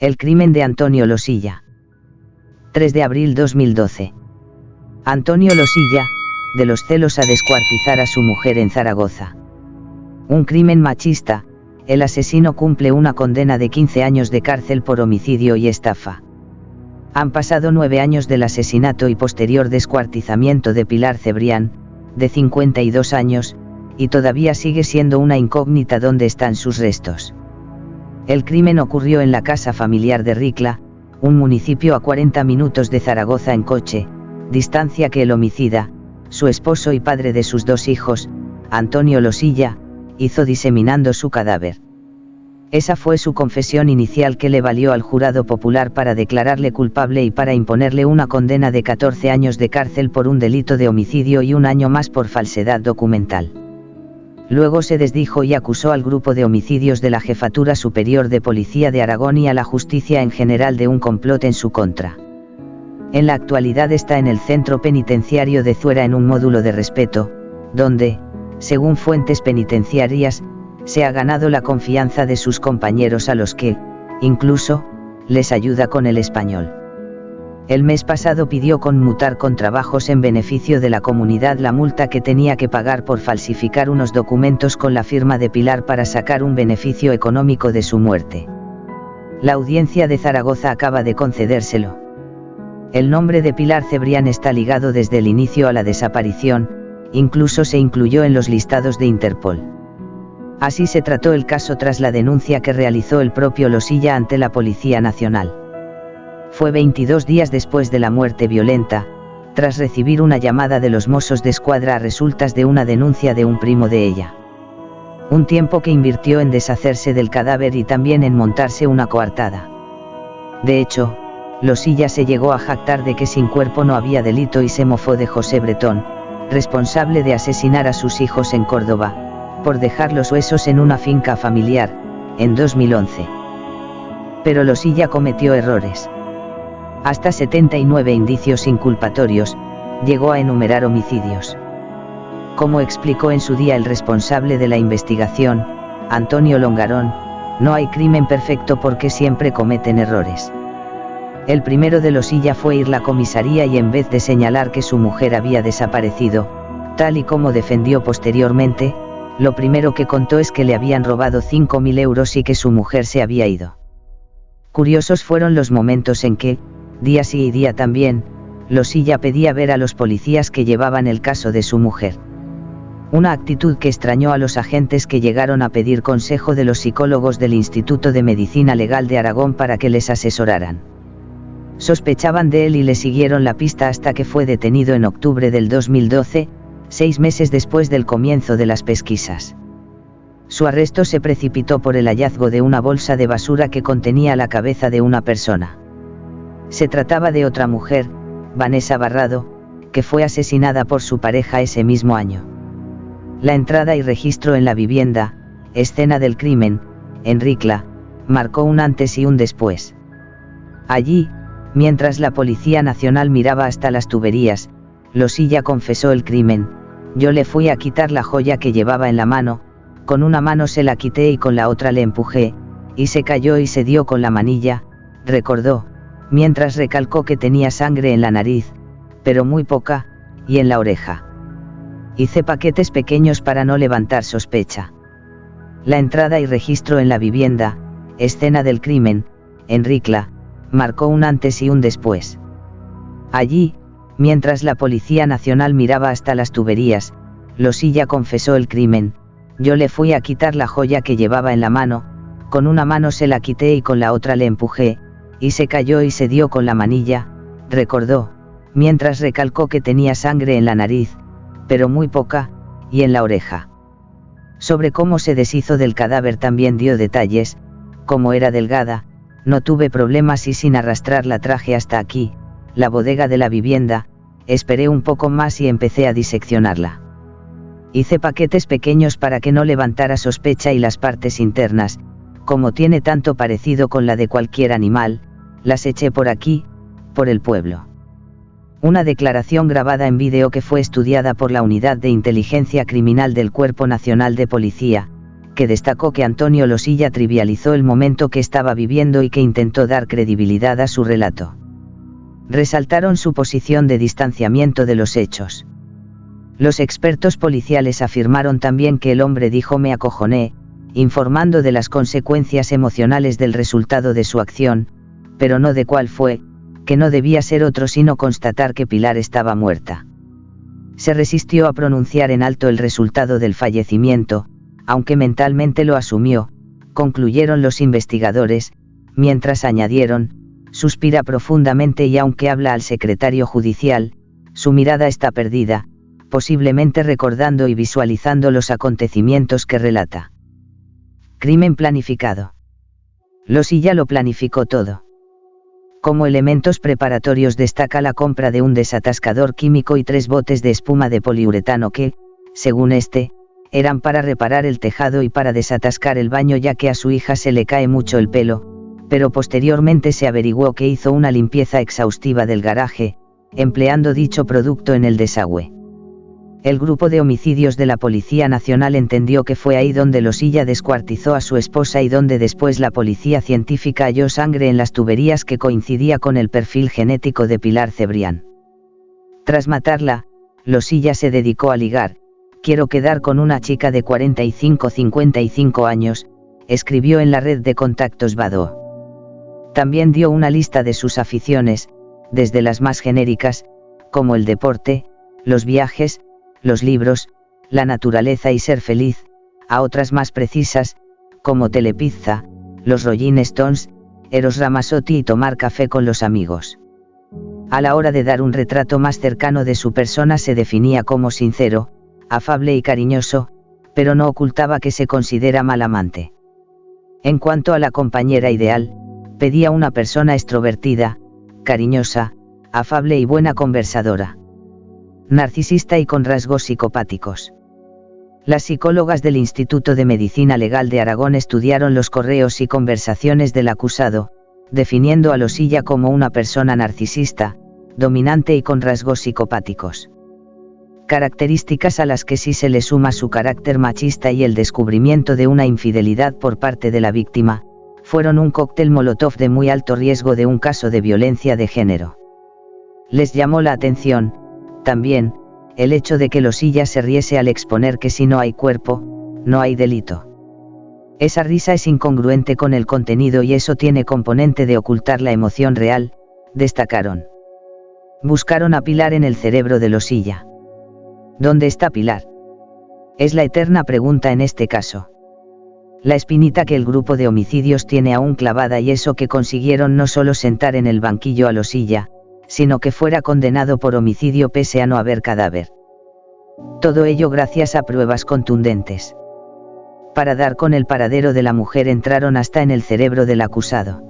El crimen de Antonio Losilla. 3 de abril 2012. Antonio Losilla, de los celos a descuartizar a su mujer en Zaragoza. Un crimen machista, el asesino cumple una condena de 15 años de cárcel por homicidio y estafa. Han pasado 9 años del asesinato y posterior descuartizamiento de Pilar Cebrián, de 52 años, y todavía sigue siendo una incógnita dónde están sus restos. El crimen ocurrió en la casa familiar de Ricla, un municipio a 40 minutos de Zaragoza en coche, distancia que el homicida, su esposo y padre de sus 2 hijos, Antonio Losilla, hizo diseminando su cadáver. Esa fue su confesión inicial que le valió al jurado popular para declararle culpable y para imponerle una condena de 14 años de cárcel por un delito de homicidio y 1 año más por falsedad documental. Luego se desdijo y acusó al grupo de homicidios de la Jefatura Superior de Policía de Aragón y a la justicia en general de un complot en su contra. En la actualidad está en el centro penitenciario de Zuera en un módulo de respeto, donde, según fuentes penitenciarias, se ha ganado la confianza de sus compañeros a los que, incluso, les ayuda con el español. El mes pasado pidió conmutar con trabajos en beneficio de la comunidad la multa que tenía que pagar por falsificar unos documentos con la firma de Pilar para sacar un beneficio económico de su muerte. La audiencia de Zaragoza acaba de concedérselo. El nombre de Pilar Cebrián está ligado desde el inicio a la desaparición, incluso se incluyó en los listados de Interpol. Así se trató el caso tras la denuncia que realizó el propio Losilla ante la Policía Nacional. Fue 22 días después de la muerte violenta, tras recibir una llamada de los Mossos d'Esquadra a resultas de una denuncia de un primo de ella. Un tiempo que invirtió en deshacerse del cadáver y también en montarse una coartada. De hecho, Losilla se llegó a jactar de que sin cuerpo no había delito y se mofó de José Bretón, responsable de asesinar a sus hijos en Córdoba, por dejar los huesos en una finca familiar, en 2011. Pero Losilla cometió errores. Hasta 79 indicios inculpatorios, llegó a enumerar homicidios. Como explicó en su día el responsable de la investigación, Antonio Longarón, no hay crimen perfecto porque siempre cometen errores. El primero de Losilla fue ir a la comisaría y en vez de señalar que su mujer había desaparecido, tal y como defendió posteriormente, lo primero que contó es que le habían robado 5.000 euros y que su mujer se había ido. Curiosos fueron los momentos en que, día sí y día también, Losilla pedía ver a los policías que llevaban el caso de su mujer. Una actitud que extrañó a los agentes que llegaron a pedir consejo de los psicólogos del Instituto de Medicina Legal de Aragón para que les asesoraran. Sospechaban de él y le siguieron la pista hasta que fue detenido en octubre del 2012, 6 meses después del comienzo de las pesquisas. Su arresto se precipitó por el hallazgo de una bolsa de basura que contenía la cabeza de una persona. Se trataba de otra mujer, Vanessa Barrado, que fue asesinada por su pareja ese mismo año. La entrada y registro en la vivienda, escena del crimen, en Ricla, marcó un antes y un después. Allí, mientras la Policía Nacional miraba hasta las tuberías, Losilla confesó el crimen: yo le fui a quitar la joya que llevaba en la mano, con una mano se la quité y con la otra le empujé, y se cayó y se dio con la manilla, recordó, mientras recalcó que tenía sangre en la nariz, pero muy poca, y en la oreja. Hice paquetes pequeños para no levantar sospecha. La entrada y registro en la vivienda, escena del crimen, en Ricla, marcó un antes y un después. Allí, mientras la Policía Nacional miraba hasta las tuberías, Losilla confesó el crimen: yo le fui a quitar la joya que llevaba en la mano, con una mano se la quité y con la otra le empujé, y se cayó y se dio con la manilla, recordó, mientras recalcó que tenía sangre en la nariz, pero muy poca, y en la oreja. Sobre cómo se deshizo del cadáver también dio detalles: como era delgada, no tuve problemas y sin arrastrar la traje hasta aquí, la bodega de la vivienda, esperé un poco más y empecé a diseccionarla. Hice paquetes pequeños para que no levantara sospecha y las partes internas, como tiene tanto parecido con la de cualquier animal, las eché por aquí, por el pueblo. Una declaración grabada en vídeo que fue estudiada por la Unidad de Inteligencia Criminal del Cuerpo Nacional de Policía, que destacó que Antonio Losilla trivializó el momento que estaba viviendo y que intentó dar credibilidad a su relato. Resaltaron su posición de distanciamiento de los hechos. Los expertos policiales afirmaron también que el hombre dijo "me acojoné", informando de las consecuencias emocionales del resultado de su acción, pero no de cuál fue, que no debía ser otro sino constatar que Pilar estaba muerta. Se resistió a pronunciar en alto el resultado del fallecimiento, aunque mentalmente lo asumió, concluyeron los investigadores, mientras añadieron: suspira profundamente y aunque habla al secretario judicial, su mirada está perdida, posiblemente recordando y visualizando los acontecimientos que relata. Crimen planificado. Losilla lo planificó todo. Como elementos preparatorios destaca la compra de un desatascador químico y 3 botes de espuma de poliuretano que, según eran para reparar el tejado y para desatascar el baño ya que a su hija se le cae mucho el pelo, pero posteriormente se averiguó que hizo una limpieza exhaustiva del garaje, empleando dicho producto en el desagüe. El grupo de homicidios de la Policía Nacional entendió que fue ahí donde Losilla descuartizó a su esposa y donde después la policía científica halló sangre en las tuberías que coincidía con el perfil genético de Pilar Cebrián. Tras matarla, Losilla se dedicó a ligar. Quiero quedar con una chica de 45-55 años, escribió en la red de contactos Badoo. También dio una lista de sus aficiones, desde las más genéricas, como el deporte, los viajes, los libros, la naturaleza y ser feliz, a otras más precisas, como Telepizza, los Rolling Stones, Eros Ramazzotti y tomar café con los amigos. A la hora de dar un retrato más cercano de su persona se definía como sincero, afable y cariñoso, pero no ocultaba que se considera mal amante. En cuanto a la compañera ideal, pedía una persona extrovertida, cariñosa, afable y buena conversadora. Narcisista y con rasgos psicopáticos. Las psicólogas del Instituto de Medicina Legal de Aragón estudiaron los correos y conversaciones del acusado, definiendo a Losilla como una persona narcisista, dominante y con rasgos psicopáticos. Características a las que sí se le suma su carácter machista y el descubrimiento de una infidelidad por parte de la víctima, fueron un cóctel molotov de muy alto riesgo de un caso de violencia de género. Les llamó la atención, también, el hecho de que Losilla se riese al exponer que si no hay cuerpo, no hay delito. Esa risa es incongruente con el contenido y eso tiene componente de ocultar la emoción real, destacaron. Buscaron a Pilar en el cerebro de Losilla. ¿Dónde está Pilar? Es la eterna pregunta en este caso. La espinita que el grupo de homicidios tiene aún clavada y eso que consiguieron no solo sentar en el banquillo a Losilla, sino que fuera condenado por homicidio pese a no haber cadáver. Todo ello gracias a pruebas contundentes. Para dar con el paradero de la mujer entraron hasta en el cerebro del acusado.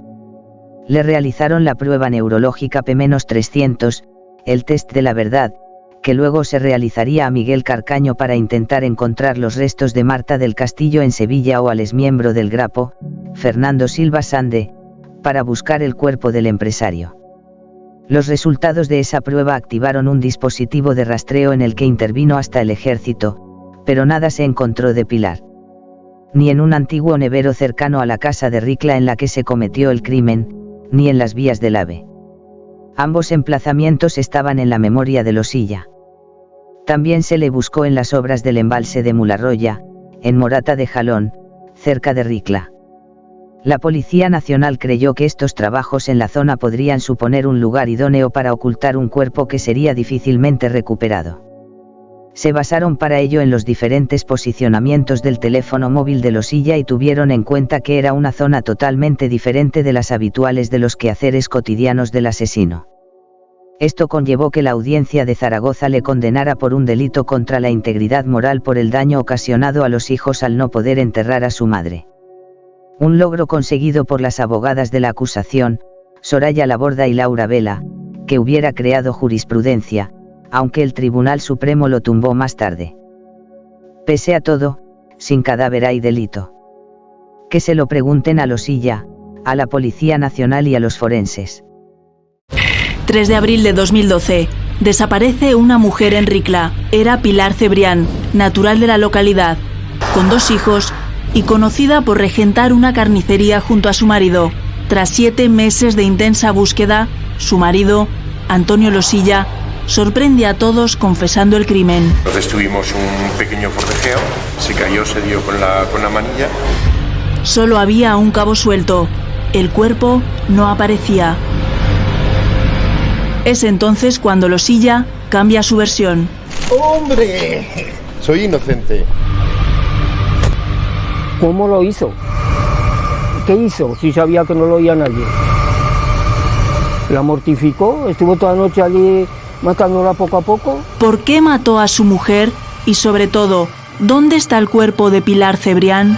Le realizaron la prueba neurológica P-300, el test de la verdad, que luego se realizaría a Miguel Carcaño para intentar encontrar los restos de Marta del Castillo en Sevilla o al exmiembro del Grapo, Fernando Silva Sande, para buscar el cuerpo del empresario. Los resultados de esa prueba activaron un dispositivo de rastreo en el que intervino hasta el ejército, pero nada se encontró de Pilar. Ni en un antiguo nevero cercano a la casa de Ricla en la que se cometió el crimen, ni en las vías del AVE. Ambos emplazamientos estaban en la memoria de Losilla. También se le buscó en las obras del embalse de Mularroya, en Morata de Jalón, cerca de Ricla. La Policía Nacional creyó que estos trabajos en la zona podrían suponer un lugar idóneo para ocultar un cuerpo que sería difícilmente recuperado. Se basaron para ello en los diferentes posicionamientos del teléfono móvil de Losilla y tuvieron en cuenta que era una zona totalmente diferente de las habituales de los quehaceres cotidianos del asesino. Esto conllevó que la audiencia de Zaragoza le condenara por un delito contra la integridad moral por el daño ocasionado a los hijos al no poder enterrar a su madre. Un logro conseguido por las abogadas de la acusación, Soraya Laborda y Laura Vela, que hubiera creado jurisprudencia, aunque el Tribunal Supremo lo tumbó más tarde. Pese a todo, sin cadáver hay delito. Que se lo pregunten a Losilla, a la Policía Nacional y a los forenses. 3 de abril de 2012. Desaparece una mujer en Ricla. Era Pilar Cebrián, natural de la localidad, con 2 hijos y conocida por regentar una carnicería junto a su marido. Tras 7 meses de intensa búsqueda, su marido, Antonio Losilla, sorprende a todos confesando el crimen. Entonces tuvimos un pequeño forcejeo, se cayó, se dio con la manilla. Solo había un cabo suelto. El cuerpo no aparecía. Es entonces cuando Losilla cambia su versión. ¡Hombre! Soy inocente. ¿Cómo lo hizo? ¿Qué hizo si sabía que no lo oía nadie? ¿La mortificó? ¿Estuvo toda la noche allí matándola poco a poco? ¿Por qué mató a su mujer? Y sobre todo, ¿dónde está el cuerpo de Pilar Cebrián?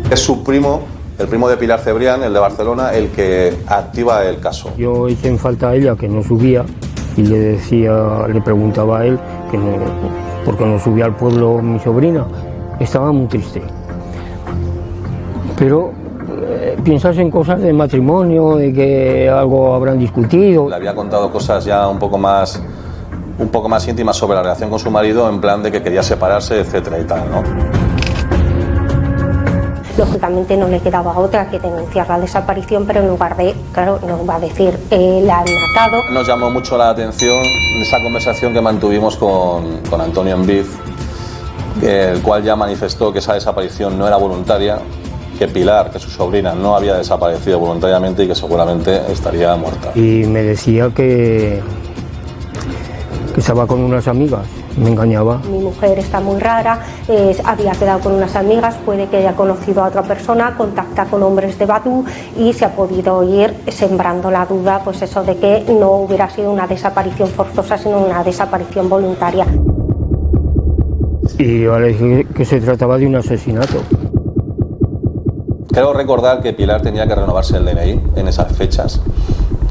Es su primo, el primo de Pilar Cebrián, el de Barcelona, el que activa el caso. Yo hice en falta a ella que no subía y le preguntaba a él que no, por qué no subía al pueblo mi sobrina. Estaba muy triste. Pero piensas en cosas de matrimonio, de que algo habrán discutido. Le había contado cosas ya un poco más íntimas sobre la relación con su marido, en plan de que quería separarse, etcétera y tal, ¿no? Lógicamente no le quedaba otra que denunciar la desaparición, pero en lugar de, claro, no va a decir la han matado. Nos llamó mucho la atención esa conversación que mantuvimos con Antonio Enviz, el cual ya manifestó que esa desaparición no era voluntaria, que Pilar, que su sobrina, no había desaparecido voluntariamente y que seguramente estaría muerta. Y me decía que estaba con unas amigas. Me engañaba. Mi mujer está muy rara, había quedado con unas amigas, puede que haya conocido a otra persona, contacta con hombres de Badoo y se ha podido ir sembrando la duda, pues eso de que no hubiera sido una desaparición forzosa, sino una desaparición voluntaria. Y yo le dije que se trataba de un asesinato. Creo recordar que Pilar tenía que renovarse el DNI en esas fechas.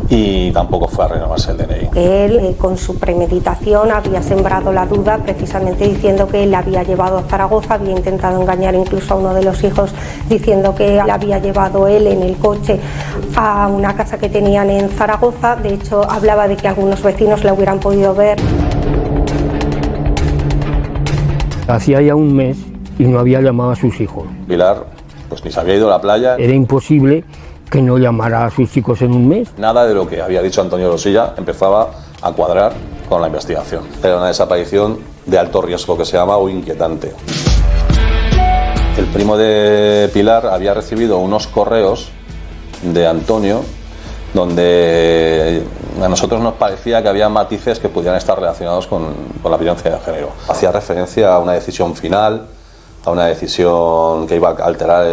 Y tampoco fue a renovarse el DNI. Él, con su premeditación, había sembrado la duda, precisamente diciendo que él la había llevado a Zaragoza, había intentado engañar incluso a uno de los hijos, diciendo que la había llevado él en el coche a una casa que tenían en Zaragoza. De hecho, hablaba de que algunos vecinos la hubieran podido ver. Hacía ya un mes y no había llamado a sus hijos. Pilar, pues ni se había ido a la playa. Era imposible que no llamara a sus chicos en un mes. Nada de lo que había dicho Antonio Losilla empezaba a cuadrar con la investigación. Era una desaparición de alto riesgo que se llama o inquietante. El primo de Pilar había recibido unos correos de Antonio donde a nosotros nos parecía que había matices que pudieran estar relacionados con la violencia de género. Hacía referencia a una decisión final, a una decisión que iba a alterar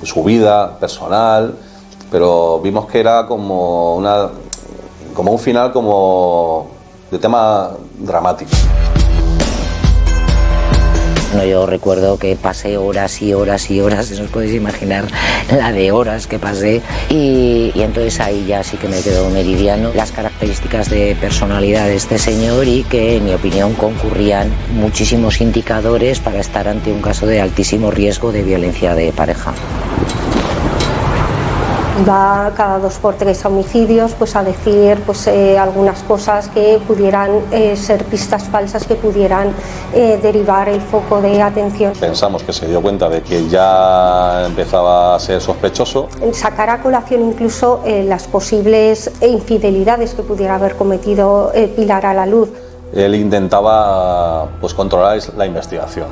su vida personal, pero vimos que era como un final como de tema dramático. No, yo recuerdo que pasé horas y horas y horas, no os podéis imaginar la de horas que pasé, y entonces ahí ya sí que me quedó meridiano las características de personalidad de este señor y que, en mi opinión, concurrían muchísimos indicadores para estar ante un caso de altísimo riesgo de violencia de pareja. Va cada 2 por 3 a homicidios, pues a decir algunas cosas que pudieran ser pistas falsas, que pudieran derivar el foco de atención. Pensamos que se dio cuenta de que ya empezaba a ser sospechoso. Sacar a colación incluso las posibles infidelidades que pudiera haber cometido Pilar a la luz. Él intentaba controlar la investigación.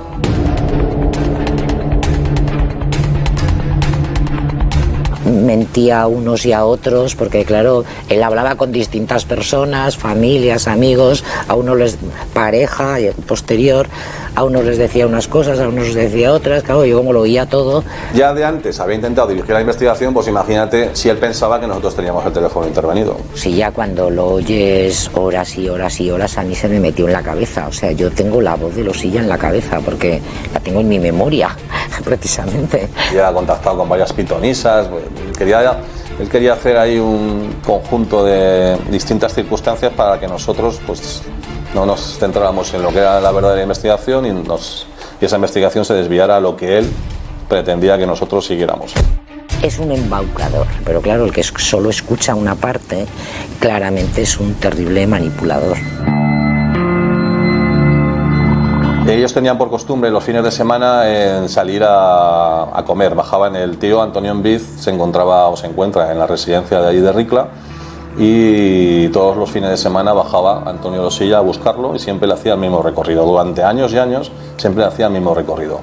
Mentía a unos y a otros, porque claro, él hablaba con distintas personas, familias, amigos, a unos les pareja posterior, a unos les decía unas cosas, a unos les decía otras. Claro, yo como lo oía todo. Ya de antes había intentado dirigir la investigación, pues imagínate si él pensaba que nosotros teníamos el teléfono intervenido. Si ya cuando lo oyes horas y horas y horas, a mí se me metió en la cabeza. O sea, yo tengo la voz de Losilla en la cabeza porque la tengo en mi memoria, precisamente. Ya ha contactado con varias pitonisas. Él quería hacer ahí un conjunto de distintas circunstancias para que nosotros no nos centráramos en lo que era la verdadera investigación y nos y esa investigación se desviara a lo que él pretendía que nosotros siguiéramos. Es un embaucador, pero claro, el que solo escucha una parte, claramente es un terrible manipulador. Ellos tenían por costumbre los fines de semana en salir a comer. Bajaban, el tío Antonio Enviz se encontraba o se encuentra en la residencia de allí de Ricla, y todos los fines de semana bajaba Antonio Losilla a buscarlo y siempre le hacía el mismo recorrido. Durante años y años siempre le hacía el mismo recorrido.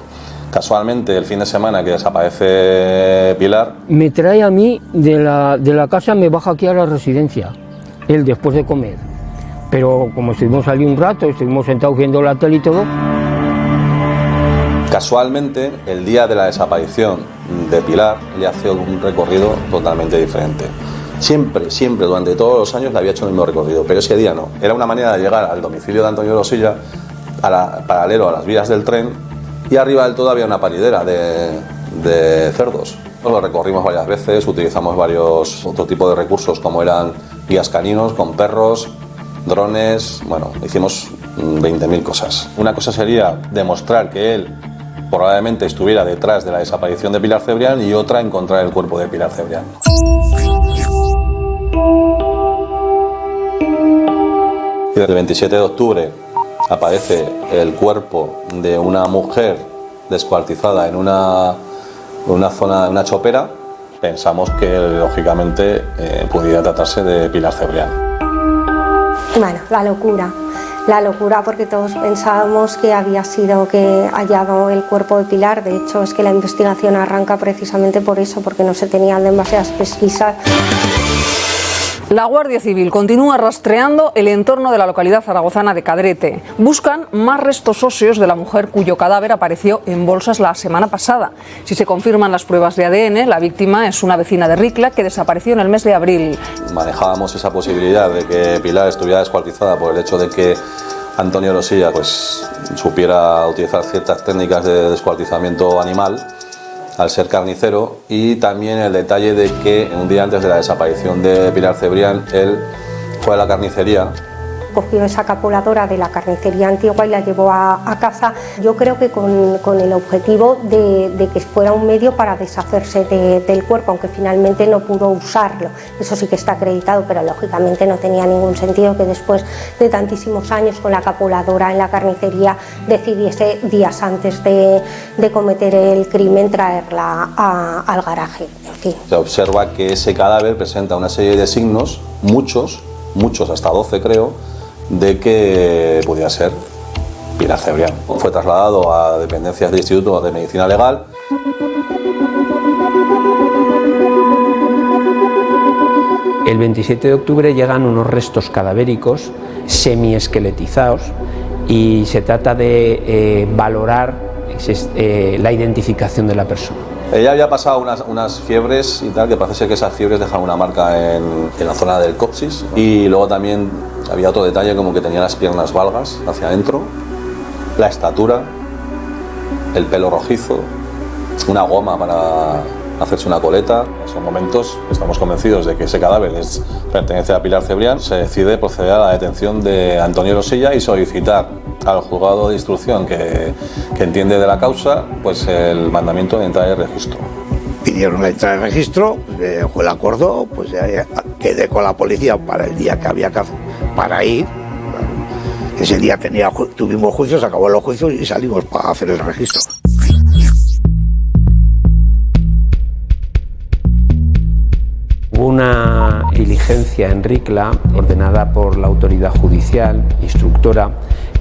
Casualmente, el fin de semana que desaparece Pilar, me trae a mí de la casa, me baja aquí a la residencia, él después de comer. Pero como estuvimos allí un rato, estuvimos sentados viendo la tele y todo. Casualmente, el día de la desaparición de Pilar, le hace un recorrido totalmente diferente. Siempre, durante todos los años le había hecho el mismo recorrido, pero ese día no. Era una manera de llegar al domicilio de Antonio Losilla, paralelo a las vías del tren, y arriba del todo había una paridera de cerdos. Lo recorrimos varias veces, utilizamos otro tipo de recursos, como eran guías caninos con perros, drones, bueno, hicimos 20.000 cosas. Una cosa sería demostrar que él probablemente estuviera detrás de la desaparición de Pilar Cebrián, y otra, encontrar el cuerpo de Pilar Cebrián. El 27 de octubre aparece el cuerpo de una mujer descuartizada en una zona, en una chopera. Pensamos que lógicamente pudiera tratarse de Pilar Cebrián. Bueno, la locura porque todos pensábamos que había sido que hallado el cuerpo de Pilar. De hecho, es que la investigación arranca precisamente por eso, porque no se tenían demasiadas pesquisas. La Guardia Civil continúa rastreando el entorno de la localidad zaragozana de Cadrete. Buscan más restos óseos de la mujer cuyo cadáver apareció en bolsas la semana pasada. Si se confirman las pruebas de ADN, la víctima es una vecina de Ricla que desapareció en el mes de abril. Manejábamos esa posibilidad de que Pilar estuviera descuartizada por el hecho de que Antonio Losilla supiera utilizar ciertas técnicas de descuartizamiento animal, al ser carnicero, y también el detalle de que un día antes de la desaparición de Pilar Cebrián, él fue a la carnicería. Cogió esa capoladora de la carnicería antigua y la llevó a casa, yo creo que con el objetivo de que fuera un medio para deshacerse del cuerpo, aunque finalmente no pudo usarlo. Eso sí que está acreditado, pero lógicamente no tenía ningún sentido que después de tantísimos años con la capoladora en la carnicería decidiese días antes de cometer el crimen traerla al garaje. En fin. Se observa que ese cadáver presenta una serie de signos, muchos, hasta 12 creo, de que pudiera ser Pilar Cebrián. Fue trasladado a dependencias del Instituto de Medicina Legal. El 27 de octubre llegan unos restos cadavéricos semiesqueletizados y se trata de valorar la identificación de la persona. Ella había pasado unas fiebres y tal, que parece ser que esas fiebres dejan una marca en la zona del coxis, y luego también había otro detalle, como que tenía las piernas valgas hacia adentro, la estatura, el pelo rojizo, una goma para hacerse una coleta. En esos momentos estamos convencidos de que ese cadáver pertenece a Pilar Cebrián. Se decide proceder a la detención de Antonio Losilla y solicitar al juzgado de instrucción que entiende de la causa, pues el mandamiento de entrar en registro. Pidieron entrar en registro, el juez acordó, pues quedé con la policía para el día que había que hacer, para ir. Ese día tuvimos juicios, acabó los juicios y salimos para hacer el registro. Hubo una diligencia en Ricla ordenada por la autoridad judicial, instructora,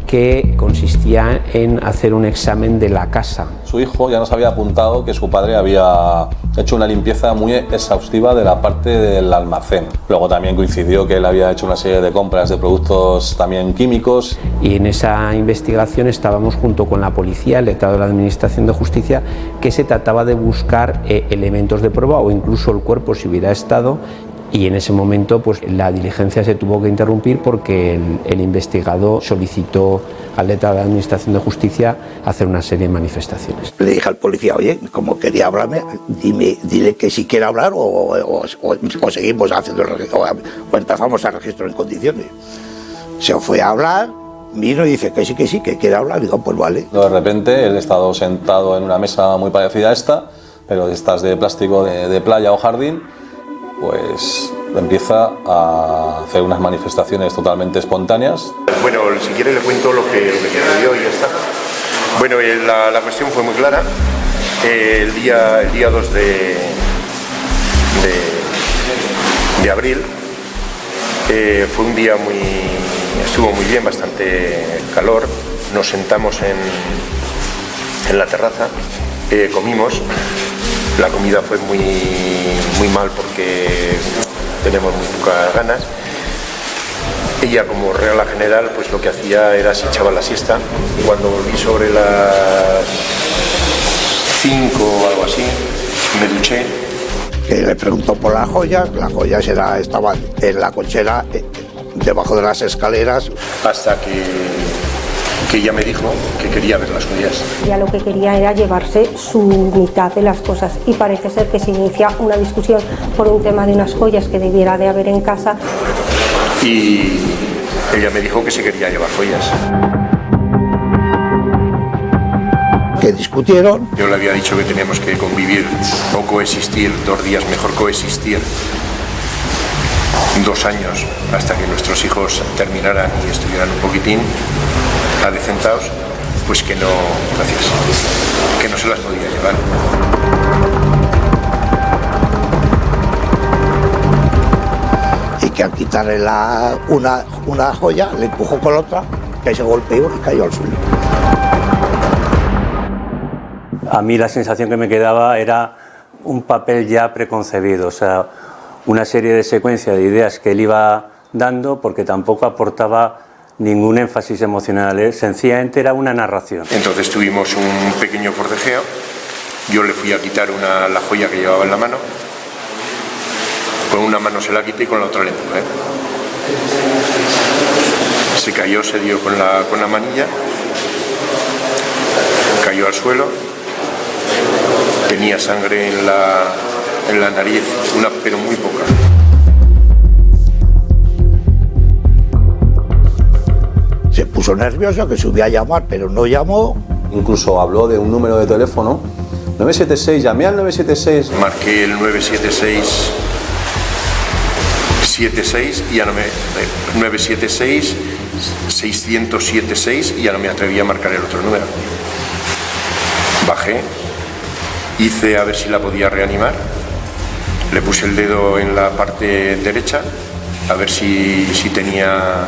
que consistía en hacer un examen de la casa. Su hijo ya nos había apuntado que su padre había hecho una limpieza muy exhaustiva de la parte del almacén. Luego también coincidió que él había hecho una serie de compras de productos también químicos. Y en esa investigación estábamos junto con la policía, el letrado de la Administración de Justicia, que se trataba de buscar elementos de prueba o incluso el cuerpo si hubiera estado. Y en ese momento pues la diligencia se tuvo que interrumpir porque el investigado solicitó al letrado de la Administración de Justicia hacer una serie de manifestaciones. Le dije al policía, oye, como quería hablarme, dile que si quiere hablar o seguimos haciendo el registro, o empezamos el registro en condiciones. Se fue a hablar, vino y dice que sí, que quiere hablar. Digo, pues vale. De repente él estaba sentado en una mesa muy parecida a esta, pero de estas de plástico de playa o jardín, pues empieza a hacer unas manifestaciones totalmente espontáneas. Bueno, si quiere le cuento lo que sucedió y ya está. Bueno, la cuestión fue muy clara. El día 2 de abril fue un día estuvo muy bien, bastante calor. Nos sentamos en la terraza, comimos. La comida fue muy mal porque tenemos muy pocas ganas. Ella, como regla general, pues lo que hacía era se echaba la siesta. Cuando volví sobre las 5 o algo así, me duché. Que le preguntó por las joyas estaban en la cochera, debajo de las escaleras. Hasta que ella me dijo que quería ver las joyas. Ella lo que quería era llevarse su mitad de las cosas y parece ser que se inicia una discusión por un tema de unas joyas que debiera de haber en casa. Y ella me dijo que se quería llevar joyas. Que discutieron. Yo le había dicho que teníamos que convivir o coexistir 2 días, mejor coexistir 2 años hasta que nuestros hijos terminaran y estuvieran un poquitín adecentados, pues que no, gracias, que no se las podía llevar. Y que al quitarle una joya le empujó con la otra, que se golpeó y cayó al suelo. A mí la sensación que me quedaba era un papel ya preconcebido, o sea, una serie de secuencias de ideas que él iba dando porque tampoco aportaba ningún énfasis emocional, sencillamente era una narración. Entonces tuvimos un pequeño forcejeo, yo le fui a quitar la joya que llevaba en la mano, con una mano se la quité y con la otra le empujé. Se cayó, se dio con la manilla, cayó al suelo, tenía sangre en la nariz, pero muy poca. Se puso nervioso, que subía a llamar, pero no llamó. Incluso habló de un número de teléfono, 976, llamé al 976. Marqué el 976 y ya no 976 676 y ya no me atreví a marcar el otro número. Bajé, hice a ver si la podía reanimar, le puse el dedo en la parte derecha a ver si tenía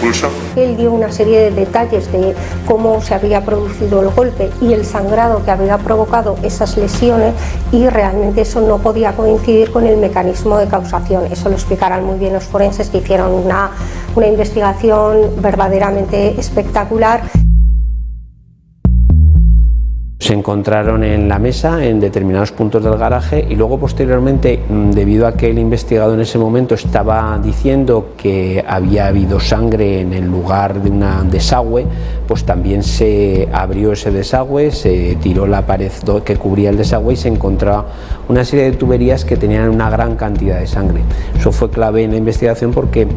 pulso. Él dio una serie de detalles de cómo se había producido el golpe y el sangrado que había provocado esas lesiones, y realmente eso no podía coincidir con el mecanismo de causación. Eso lo explicarán muy bien los forenses, que hicieron una investigación verdaderamente espectacular. Se encontraron en la mesa en determinados puntos del garaje y luego posteriormente, debido a que el investigado en ese momento estaba diciendo que había habido sangre en el lugar de una desagüe, pues también se abrió ese desagüe, se tiró la pared que cubría el desagüe y se encontraba una serie de tuberías que tenían una gran cantidad de sangre. Eso fue clave en la investigación porque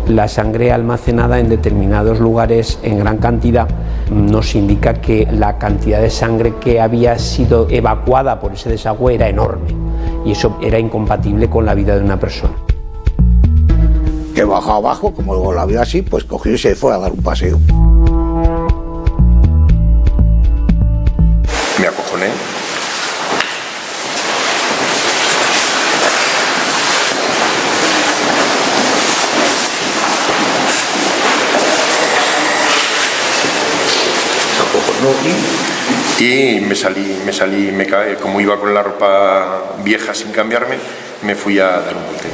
la sangre almacenada en determinados lugares en gran cantidad nos indica que la cantidad de sangre que había sido evacuada por ese desagüe era enorme y eso era incompatible con la vida de una persona. Que bajó abajo, como luego la vio así, pues cogió y se fue a dar un paseo. Me acojoné. Y me salí, como iba con la ropa vieja sin cambiarme, me fui a dar un volteo.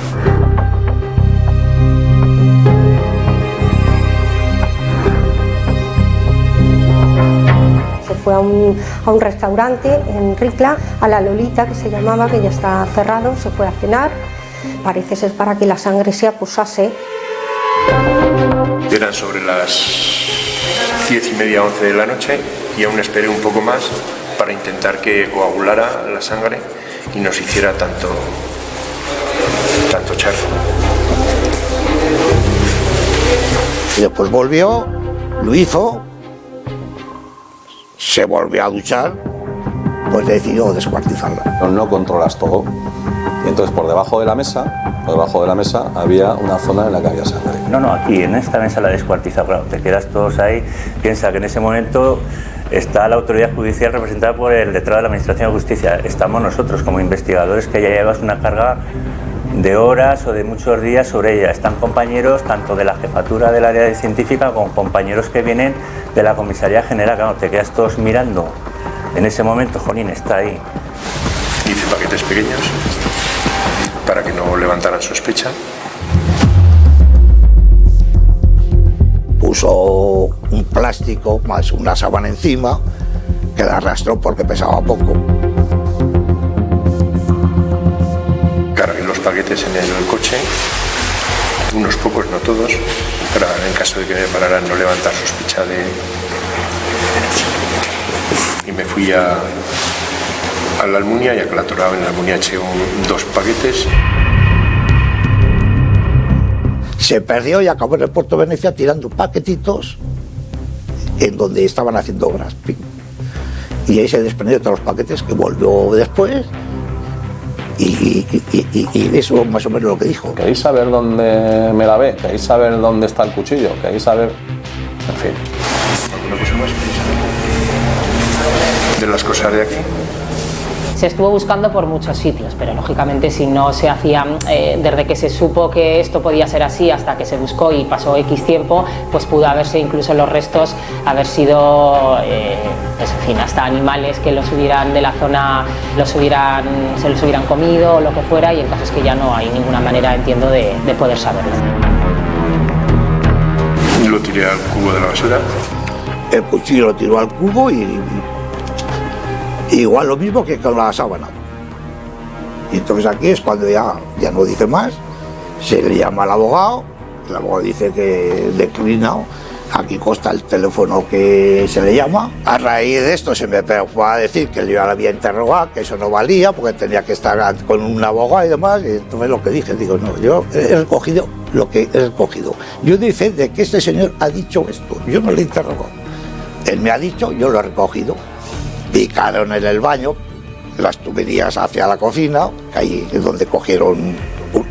Se fue a un restaurante en Ricla, a la Lolita, que se llamaba, que ya está cerrado, se fue a cenar. Parece ser para que la sangre se acusase. Eran sobre las 10:30, 11 de la noche y aún esperé un poco más para intentar que coagulara la sangre y no se hiciera tanto charco. Y después volvió, lo hizo, se volvió a duchar, pues decidió descuartizarla. No controlas todo. Y entonces por debajo de la mesa había una zona en la que había sangre. No, aquí en esta mesa la descuartiza, claro, te quedas todos ahí, piensa que en ese momento está la autoridad judicial representada por el letrado de la Administración de Justicia, estamos nosotros como investigadores que ya llevas una carga de horas o de muchos días sobre ella, están compañeros tanto de la jefatura del área científica como compañeros que vienen de la Comisaría General, claro, te quedas todos mirando, en ese momento, jolín, está ahí. Hice paquetes pequeños para que no levantaran sospecha. Puso un plástico más una sábana encima que la arrastró porque pesaba poco. Cargué los paquetes en el coche, unos pocos, no todos, para en caso de que me pararan no levantar sospecha de... Y me fui a la Almunia y a Calatrava. En la Almunia eché 2 paquetes. Se perdió y acabó en el puerto de Venecia tirando paquetitos en donde estaban haciendo obras. Y ahí se desprendió de todos los paquetes, que volvió después y eso más o menos lo que dijo. ¿Queréis saber dónde me la ve? ¿Queréis saber dónde está el cuchillo? ¿Queréis saber...? En fin. ¿Alguna cosa más? ¿De las cosas de aquí? Se estuvo buscando por muchos sitios, pero lógicamente si no se hacía, desde que se supo que esto podía ser así hasta que se buscó y pasó X tiempo, pues pudo haberse incluso los restos haber sido, pues, en fin, hasta animales que los hubieran de la zona, se los hubieran comido o lo que fuera, y en casos que ya no hay ninguna manera, entiendo, de poder saberlo. Lo tiré al cubo de la basura. El cuchillo lo tiró al cubo y igual lo mismo que con la sábana. Y entonces aquí es cuando ya no dice más, se le llama al abogado, el abogado dice que declina, aquí consta el teléfono que se le llama. A raíz de esto se me fue a decir que yo ya la había interrogado, que eso no valía porque tenía que estar con un abogado y demás, y entonces lo que dije, digo, no, yo he recogido lo que he recogido. Yo dije de que este señor ha dicho esto, yo no le he interrogado. Él me ha dicho, yo lo he recogido. Picaron en el baño las tuberías hacia la cocina, que ahí es donde cogieron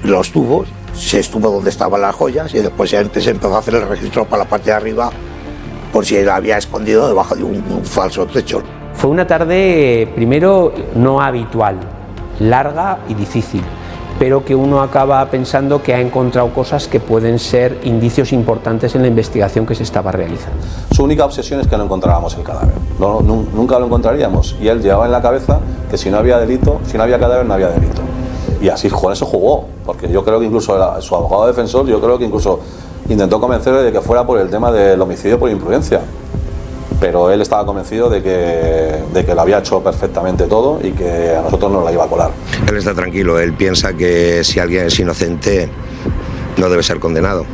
los tubos, se estuvo donde estaban las joyas y después se empezó a hacer el registro para la parte de arriba por si él había escondido debajo de un falso techo. Fue una tarde, primero, no habitual, larga y difícil, pero que uno acaba pensando que ha encontrado cosas que pueden ser indicios importantes en la investigación que se estaba realizando. Su única obsesión es que no encontrábamos el cadáver. Nunca lo encontraríamos. Y él llevaba en la cabeza que si no había delito, si no había cadáver, no había delito. Y así con eso jugó, porque yo creo que incluso su abogado defensor, yo creo que incluso intentó convencerle de que fuera por el tema del homicidio por imprudencia. Pero él estaba convencido de que lo había hecho perfectamente todo y que a nosotros nos la iba a colar. Él está tranquilo, él piensa que si alguien es inocente no debe ser condenado.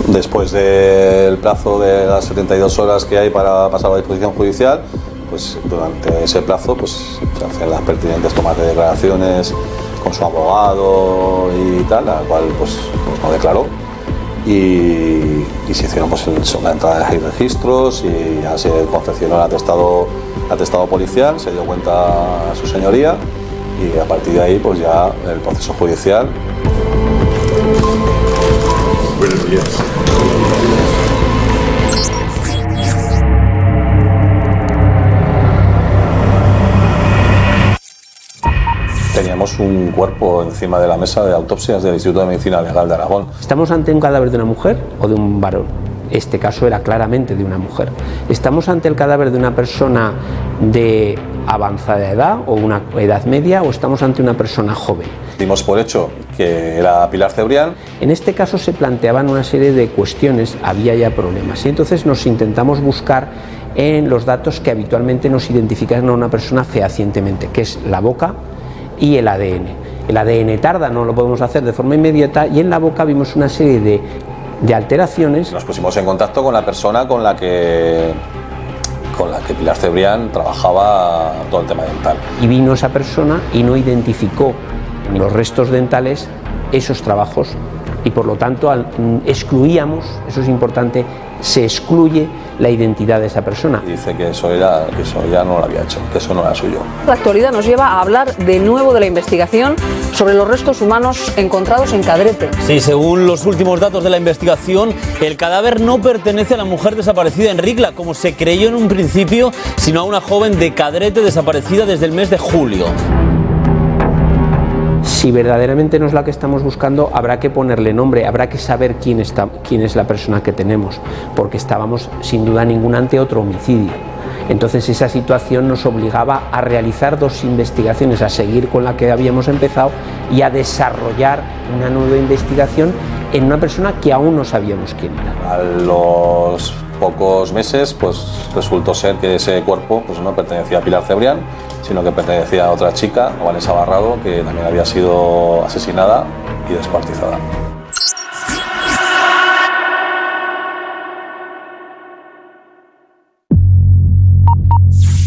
Después del plazo de las 72 horas que hay para pasar a la disposición judicial, pues durante ese plazo pues, se hacen las pertinentes tomas de declaraciones con su abogado y tal, la cual pues no declaró. Y se hicieron pues la entrada de registros y ya se confeccionó el atestado policial, se dio cuenta a su señoría y a partir de ahí pues ya el proceso judicial. Buenos días. Teníamos un cuerpo encima de la mesa de autopsias del Instituto de Medicina Legal de Aragón. ¿Estamos ante un cadáver de una mujer o de un varón? Este caso era claramente de una mujer. ¿Estamos ante el cadáver de una persona de avanzada edad o una edad media o estamos ante una persona joven? Dimos por hecho que era Pilar Cebrián. En este caso se planteaban una serie de cuestiones, había ya problemas y entonces nos intentamos buscar en los datos que habitualmente nos identifican a una persona fehacientemente, que es la boca y el ADN. El ADN tarda, no lo podemos hacer de forma inmediata y en la boca vimos una serie de alteraciones. Nos pusimos en contacto con la persona con la que Pilar Cebrián trabajaba todo el tema dental. Y vino esa persona y no identificó en los restos dentales esos trabajos y por lo tanto excluíamos, eso es importante, se excluye la identidad de esa persona. Y dice que eso ya no lo había hecho, que eso no era suyo. La actualidad nos lleva a hablar de nuevo de la investigación sobre los restos humanos encontrados en Cadrete. Sí, según los últimos datos de la investigación, el cadáver no pertenece a la mujer desaparecida en Ricla, como se creyó en un principio, sino a una joven de Cadrete desaparecida desde el mes de julio. Si verdaderamente no es la que estamos buscando, habrá que ponerle nombre, habrá que saber quién es la persona que tenemos, porque estábamos sin duda ninguna ante otro homicidio. Entonces esa situación nos obligaba a realizar 2 investigaciones, a seguir con la que habíamos empezado y a desarrollar una nueva investigación en una persona que aún no sabíamos quién era. A los pocos meses, pues resultó ser que ese cuerpo pues, no pertenecía a Pilar Cebrián, sino que pertenecía a otra chica, Vanessa Barrado, que también había sido asesinada y descuartizada.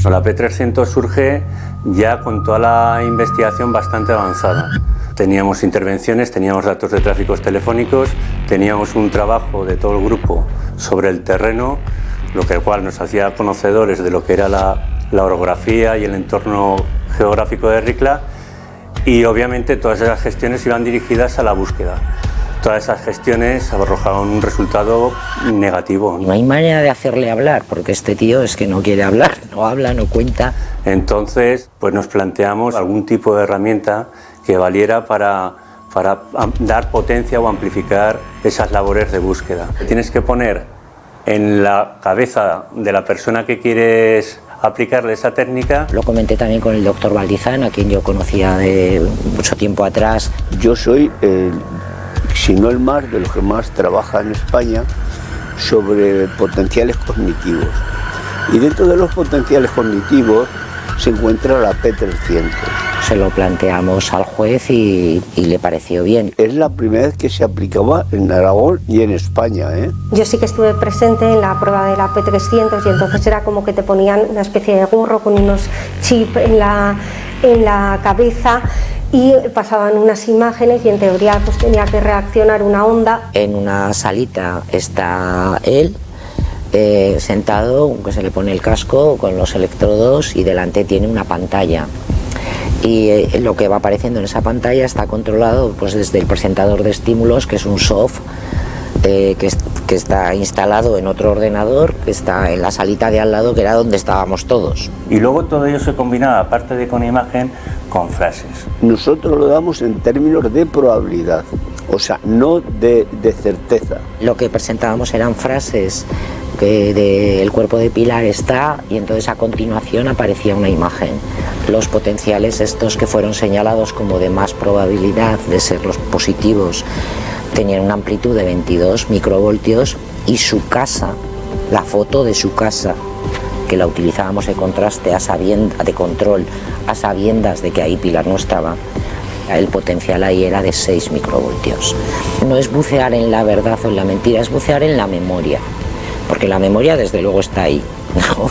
La P300 surge ya con toda la investigación bastante avanzada. Teníamos intervenciones, teníamos datos de tráficos telefónicos, teníamos un trabajo de todo el grupo sobre el terreno, lo cual nos hacía conocedores de lo que era la orografía y el entorno geográfico de Ricla, y obviamente todas esas gestiones iban dirigidas a la búsqueda. Todas esas gestiones arrojaban un resultado negativo. No hay manera de hacerle hablar, porque este tío es que no quiere hablar, no habla, no cuenta. Entonces, pues nos planteamos algún tipo de herramienta que valiera para dar potencia o amplificar esas labores de búsqueda. Tienes que poner en la cabeza de la persona que quieres aplicarle esa técnica. Lo comenté también con el doctor Valdizán, a quien yo conocía de mucho tiempo atrás. Yo soy si no el más, de los que más trabaja en España sobre potenciales cognitivos. Y dentro de los potenciales cognitivos se encuentra la P300. Se lo planteamos al juez y le pareció bien. Es la primera vez que se aplicaba en Aragón y en España, ¿eh? Yo sí que estuve presente en la prueba de la P300 y entonces era como que te ponían una especie de gorro con unos chips en la cabeza y pasaban unas imágenes y en teoría pues tenía que reaccionar una onda. En una salita está él sentado, que se le pone el casco con los electrodos y delante tiene una pantalla. Y lo que va apareciendo en esa pantalla está controlado pues desde el presentador de estímulos, que es un soft que está instalado en otro ordenador que está en la salita de al lado, que era donde estábamos todos. Y luego todo ello se combinaba, aparte de con imagen, con frases. Nosotros lo damos en términos de probabilidad, o sea, no de certeza. Lo que presentábamos eran frases que el cuerpo de Pilar está, y entonces a continuación aparecía una imagen. Los potenciales estos que fueron señalados como de más probabilidad de ser los positivos tenían una amplitud de 22 microvoltios y su casa, la foto de su casa, que la utilizábamos de contraste de control a sabiendas de que ahí Pilar no estaba, el potencial ahí era de 6 microvoltios. No es bucear en la verdad o en la mentira, es bucear en la memoria, porque la memoria desde luego está ahí, ¿no?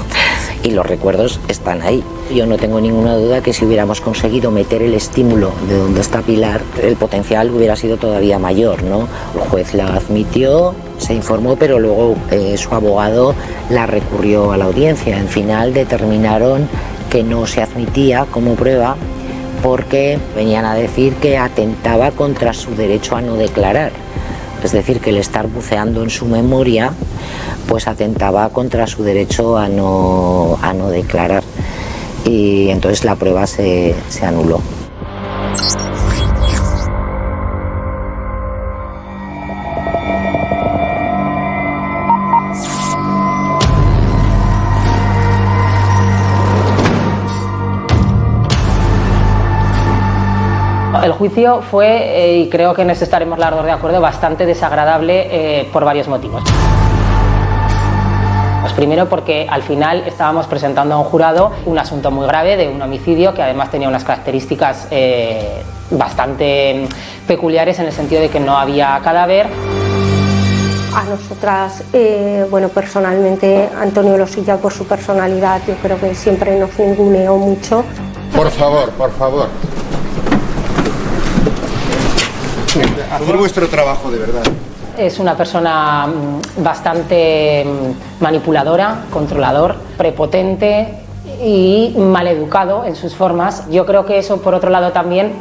Y los recuerdos están ahí. Yo no tengo ninguna duda que si hubiéramos conseguido meter el estímulo de donde está Pilar, el potencial hubiera sido todavía mayor, ¿no? El juez la admitió, se informó, pero luego su abogado la recurrió a la audiencia. En final determinaron que no se admitía como prueba porque venían a decir que atentaba contra su derecho a no declarar. Es decir, que el estar buceando en su memoria pues atentaba contra su derecho a no declarar, y entonces la prueba se anuló. El juicio fue, y creo que en eso estaremos las dos de acuerdo, bastante desagradable por varios motivos. Pues primero porque al final estábamos presentando a un jurado un asunto muy grave de un homicidio que además tenía unas características bastante peculiares en el sentido de que no había cadáver. A nosotras, personalmente, Antonio Losilla, por su personalidad, yo creo que siempre nos ninguneó mucho. Por favor, por favor. hacer vuestro trabajo de verdad. Es una persona bastante manipuladora, controlador, prepotente y maleducado en sus formas. Yo creo que eso, por otro lado, también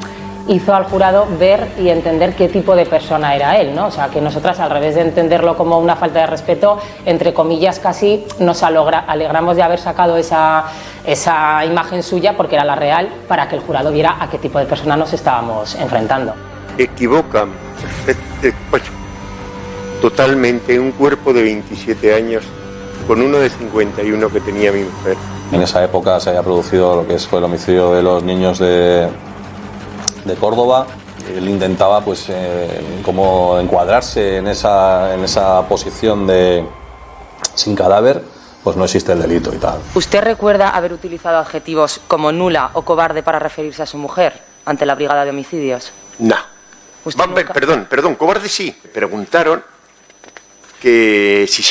hizo al jurado ver y entender qué tipo de persona era él, ¿no? O sea, que nosotras, al revés de entenderlo como una falta de respeto, entre comillas, casi nos alegramos de haber sacado esa imagen suya, porque era la real, para que el jurado viera a qué tipo de persona nos estábamos enfrentando. Equivocan totalmente un cuerpo de 27 años con uno de 51 que tenía mi mujer. En esa época se había producido lo que fue el homicidio de los niños de Córdoba. Él intentaba pues como encuadrarse en esa posición de sin cadáver, pues no existe el delito y tal. ¿Usted recuerda haber utilizado adjetivos como nula o cobarde para referirse a su mujer ante la brigada de homicidios? No. Perdón, cobarde sí. Me preguntaron que si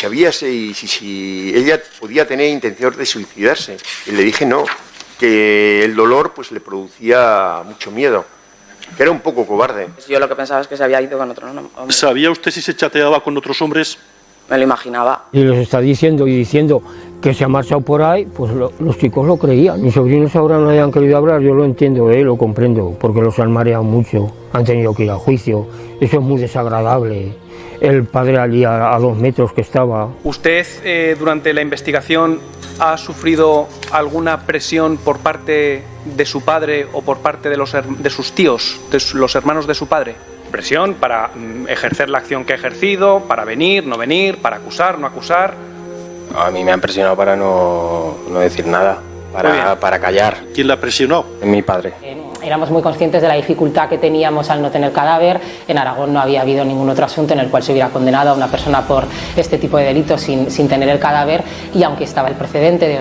ella podía tener intención de suicidarse. Y le dije no, que el dolor pues le producía mucho miedo, que era un poco cobarde. Yo lo que pensaba es que se había ido con otro hombre. ¿Sabía usted si se chateaba con otros hombres? Me lo imaginaba. Y les está diciendo que se ha marchado por ahí, pues los chicos lo creían. Mis sobrinos ahora no hayan querido hablar, yo lo entiendo, lo comprendo, porque los han mareado mucho, han tenido que ir a juicio. Eso es muy desagradable. El padre allí a 2 metros que estaba. ¿Usted durante la investigación ha sufrido alguna presión por parte de su padre o por parte de sus tíos, de los hermanos de su padre? Presión para ejercer la acción que ha ejercido, para venir, no venir, para acusar, no acusar. A mí me han presionado para no decir nada, para callar. ¿Quién la presionó? Mi padre. Éramos muy conscientes de la dificultad que teníamos al no tener cadáver. En Aragón no había habido ningún otro asunto en el cual se hubiera condenado a una persona por este tipo de delitos sin tener el cadáver, y aunque estaba el precedente de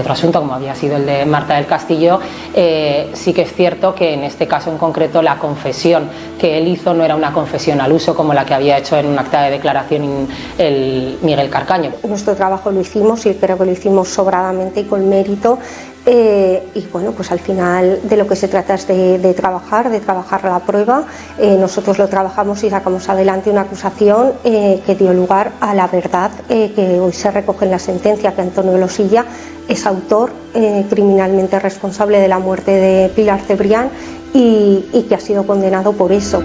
otro asunto, como había sido el de Marta del Castillo, sí que es cierto que en este caso en concreto la confesión que él hizo no era una confesión al uso como la que había hecho en un acta de declaración el Miguel Carcaño. Nuestro trabajo lo hicimos y creo que lo hicimos sobradamente y con mérito. Y bueno, pues al final de lo que se trata es de trabajar la prueba. Nosotros lo trabajamos y sacamos adelante una acusación que dio lugar a la verdad que hoy se recoge en la sentencia, que Antonio Losilla es autor criminalmente responsable de la muerte de Pilar Cebrián y que ha sido condenado por eso.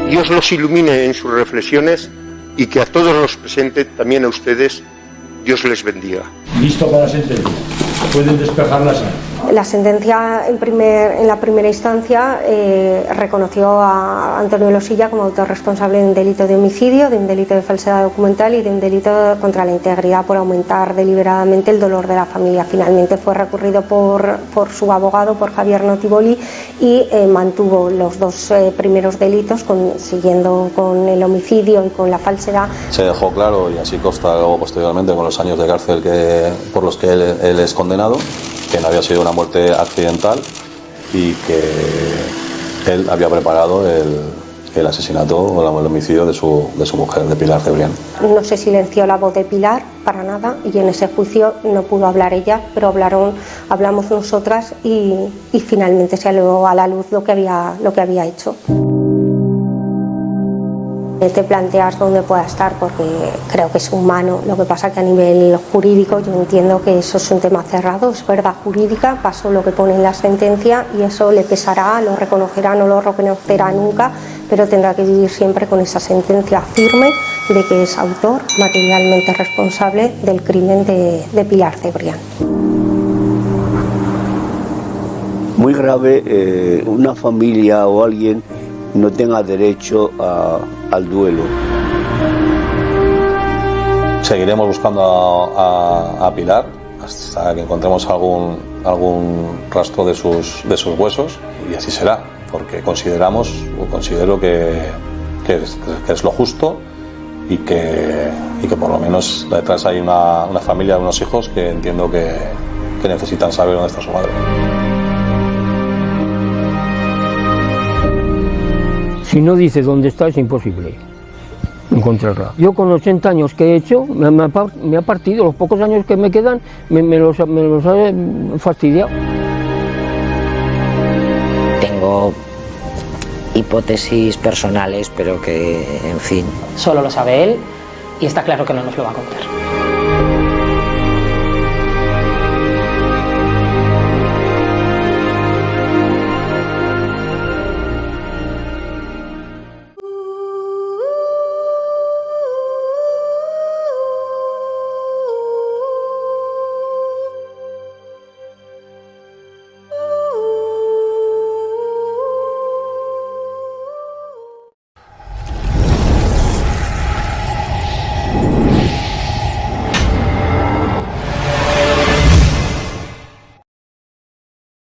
Dios los ilumine en sus reflexiones y que a todos los presentes, también a ustedes, Dios les bendiga. ¿Listo para la sentencia? ¿Pueden despejar la sala? La sentencia en la primera instancia reconoció a Antonio Losilla como autor responsable de un delito de homicidio, de un delito de falsedad documental y de un delito contra la integridad por aumentar deliberadamente el dolor de la familia. Finalmente fue recurrido por su abogado, por Javier Notiboli, y mantuvo los 2 primeros delitos, siguiendo con el homicidio y con la falsedad. Se dejó claro, y así consta luego posteriormente con los años de cárcel por los que él es condenado, que no había sido una muerte accidental y que él había preparado el asesinato o el homicidio de su mujer, de Pilar Cebrián. No se silenció la voz de Pilar para nada, y en ese juicio no pudo hablar ella, pero hablamos nosotras y finalmente salió a la luz lo que había hecho. Te planteas dónde pueda estar, porque creo que es humano. Lo que pasa que a nivel jurídico yo entiendo que eso es un tema cerrado, es verdad jurídica, pasó lo que pone en la sentencia y eso le pesará, lo reconocerá, no lo reconocerá nunca, pero tendrá que vivir siempre con esa sentencia firme de que es autor materialmente responsable del crimen de Pilar Cebrián. Muy grave una familia o alguien no tenga derecho al duelo. Seguiremos buscando a Pilar hasta que encontremos algún rastro de sus huesos, y así será, porque considero que es lo justo y que por lo menos detrás hay una familia, unos hijos que entiendo que necesitan saber dónde está su madre. Si no dice dónde está, es imposible encontrarla. Yo con 80 años que he hecho, me ha partido, los pocos años que me quedan, me los ha fastidiado. Tengo todo hipótesis personales, pero que, en fin. Solo lo sabe él y está claro que no nos lo va a contar.